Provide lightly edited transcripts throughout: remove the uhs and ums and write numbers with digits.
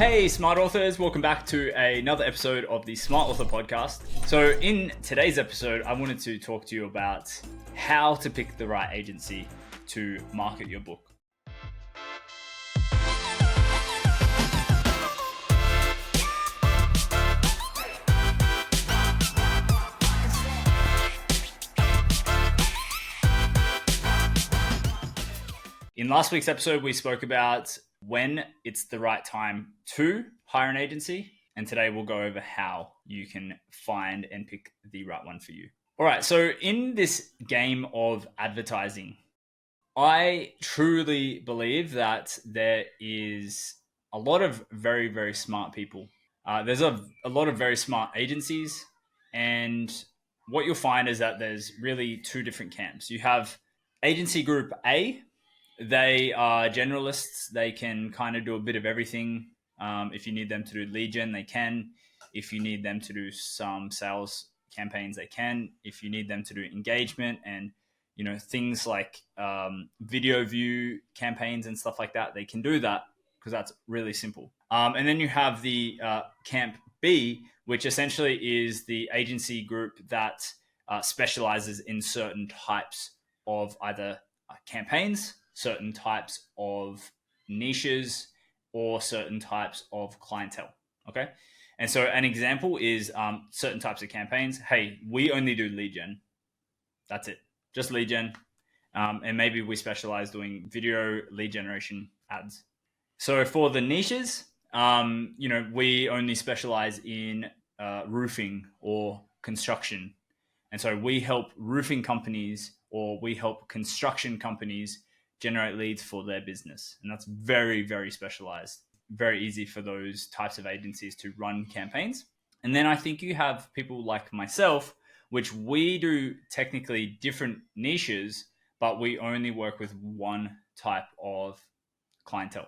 Hey, smart authors, welcome back to another episode of the Smart Author Podcast. So in today's episode, I wanted to talk to you about how to pick the right agency to market your book. In last week's episode, we spoke about when it's the right time to hire an agency. And today we'll go over how you can find and pick the right one for you. All right. So in this game of advertising, I truly believe that there is a lot of very, very smart people. There's a lot of very smart agencies. And what you'll find is that there's really two different camps. You have agency group A. They are generalists. They can kind of do a bit of everything. If you need them to do lead gen, they can. If you need them to do some sales campaigns, they can. If you need them to do engagement and things like video view campaigns and stuff like that, they can do that because that's really simple. And then you have the camp B, which essentially is the agency group that specializes in certain types of either campaigns, certain types of niches, or certain types of clientele. Okay. And so an example is certain types of campaigns. Hey, we only do lead gen. That's it. Just lead gen. And maybe we specialize doing video lead generation ads. So for the niches, we only specialize in roofing or construction. And so we help roofing companies or we help construction companies generate leads for their business. And that's very, very specialized. Very easy for those types of agencies to run campaigns. And then I think you have people like myself, which we do technically different niches, but we only work with one type of clientele.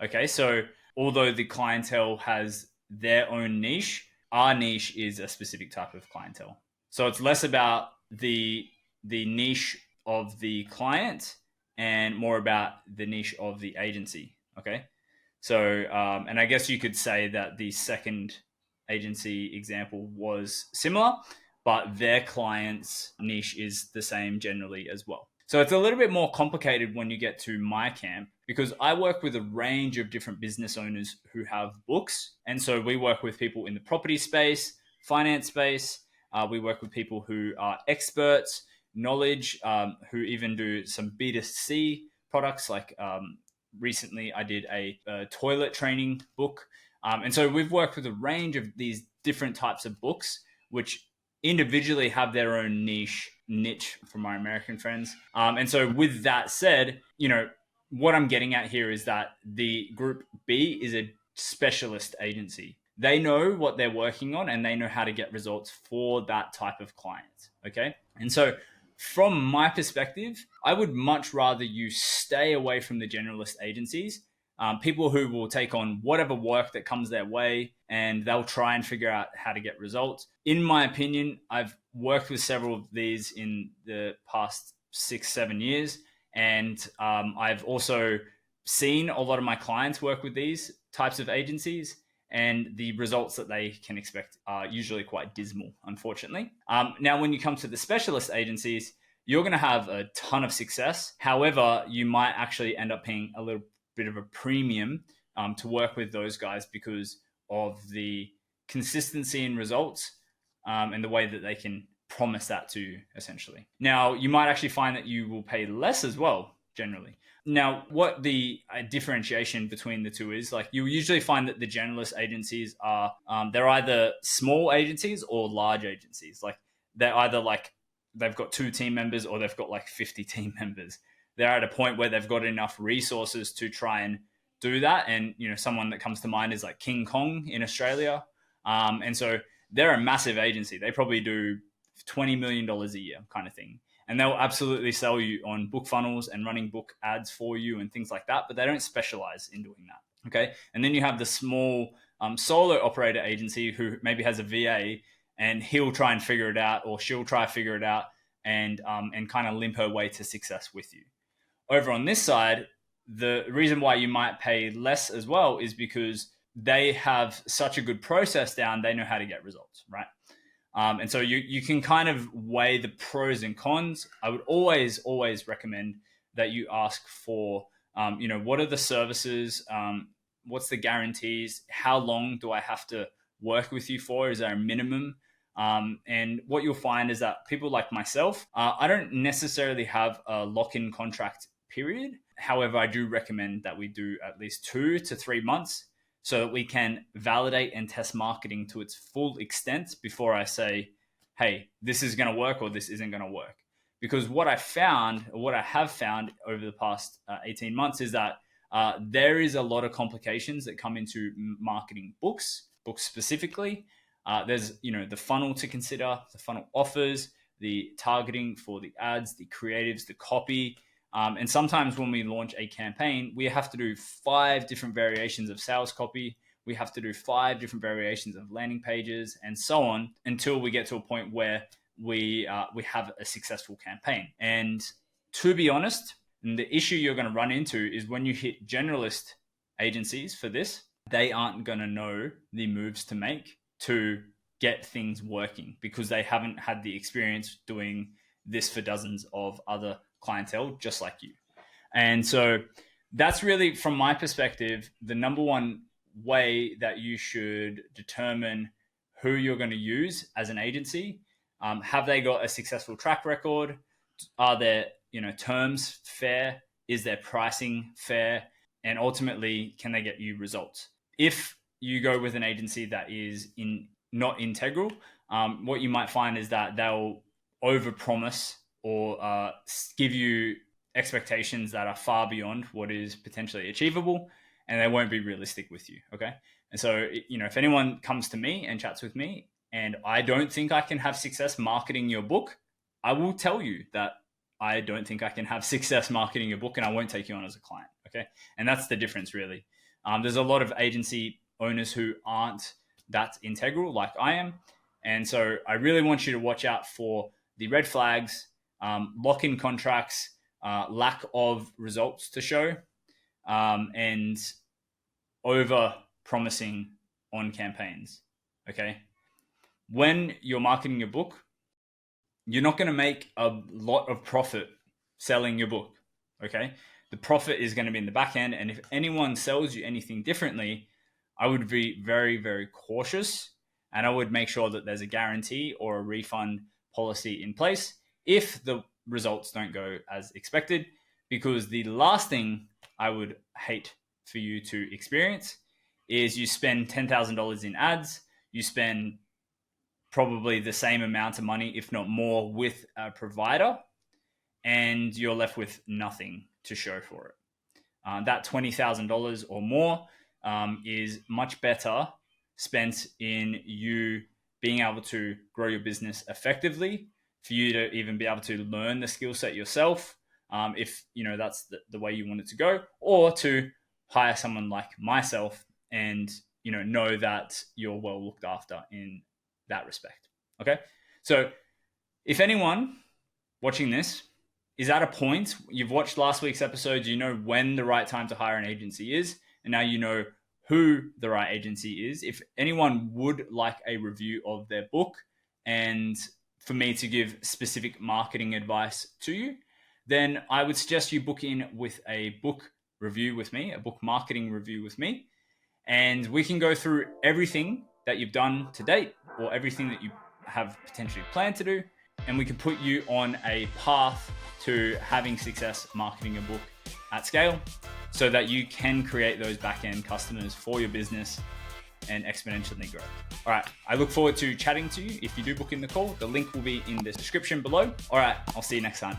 Okay, so although the clientele has their own niche, our niche is a specific type of clientele. So it's less about the niche of the client and more about the niche of the agency. Okay. So, and I guess you could say that the second agency example was similar, but their client's niche is the same generally as well. So it's a little bit more complicated when you get to my camp because I work with a range of different business owners who have books. And so we work with people in the property space, finance space. We work with people who are experts, knowledge, who even do some B2C products. Like recently I did a toilet training book. And so we've worked with a range of these different types of books, which individually have their own niche for my American friends. And so with that said, what I'm getting at here is that the group B is a specialist agency. They know what they're working on and they know how to get results for that type of client. Okay. And so from my perspective, I would much rather you stay away from the generalist agencies, people who will take on whatever work that comes their way and they'll try and figure out how to get results. In my opinion, I've worked with several of these in the past 6-7 years. And I've also seen a lot of my clients work with these types of agencies. And the results that they can expect are usually quite dismal, unfortunately. Now, when you come to the specialist agencies, you're going to have a ton of success. However, you might actually end up paying a little bit of a premium to work with those guys because of the consistency in results and the way that they can promise that to you, essentially. Now, you might actually find that you will pay less as well, generally. Now, what the differentiation between the two is, like, you usually find that the generalist agencies are, they're either small agencies or large agencies. Like, they're either like, they've got 2 team members or they've got like 50 team members. They're at a point where they've got enough resources to try and do that. And, someone that comes to mind is like King Kong in Australia. And so they're a massive agency. They probably do $20 million a year kind of thing. And they'll absolutely sell you on book funnels and running book ads for you and things like that, but they don't specialize in doing that. Okay. And then you have the small solo operator agency who maybe has a VA and he'll try and figure it out, or she'll try to figure it out and kind of limp her way to success with you. Over on this side, the reason why you might pay less as well is because they have such a good process down, they know how to get results, right? And so you can kind of weigh the pros and cons. I would always recommend that you ask for, what are the services? What's the guarantees? How long do I have to work with you for? Is there a minimum? And what you'll find is that people like myself, I don't necessarily have a lock-in contract period. However, I do recommend that we do at least 2 to 3 months so that we can validate and test marketing to its full extent before I say, hey, this is going to work or this isn't going to work. Because what I have found over the past 18 months is that there is a lot of complications that come into marketing books specifically. There's, the funnel to consider, the funnel offers, the targeting for the ads, the creatives, the copy. And sometimes when we launch a campaign, we have to do 5 different variations of sales copy. We have to do 5 different variations of landing pages and so on until we get to a point where we have a successful campaign. And to be honest, the issue you're going to run into is when you hit generalist agencies for this, they aren't going to know the moves to make to get things working because they haven't had the experience doing this for dozens of other clientele just like you. And so that's really, from my perspective, the number one way that you should determine who you're going to use as an agency. Have they got a successful track record? Are their terms fair? Is their pricing fair? And ultimately, can they get you results? If you go with an agency that is not integral, what you might find is that they'll overpromise or give you expectations that are far beyond what is potentially achievable, and they won't be realistic with you. Okay. And so, if anyone comes to me and chats with me and I don't think I can have success marketing your book, I will tell you that I don't think I can have success marketing your book and I won't take you on as a client. Okay. And that's the difference really. There's a lot of agency owners who aren't that integral like I am. And so I really want you to watch out for the red flags, lock-in contracts, lack of results to show, and over promising on campaigns. Okay. When you're marketing your book, you're not going to make a lot of profit selling your book. Okay. The profit is going to be in the back end. And if anyone sells you anything differently, I would be very, very cautious. And I would make sure that there's a guarantee or a refund policy in place if the results don't go as expected. Because the last thing I would hate for you to experience is you spend $10,000 in ads, you spend probably the same amount of money, if not more, with a provider, and you're left with nothing to show for it. That $20,000 or more is much better spent in you being able to grow your business effectively, for you to even be able to learn the skill set yourself, if that's the way you want it to go, or to hire someone like myself and know that you're well looked after in that respect. Okay. So if anyone watching this is at a point, you've watched last week's episode, you know when the right time to hire an agency is, and now you know who the right agency is. If anyone would like a review of their book and for me to give specific marketing advice to you, then I would suggest you book in with a book review with me, a book marketing review with me, and we can go through everything that you've done to date or everything that you have potentially planned to do, and we can put you on a path to having success marketing a book at scale so that you can create those back-end customers for your business and exponentially grow. All right. I look forward to chatting to you. If you do book in the call, the link will be in the description below. All right. I'll see you next time.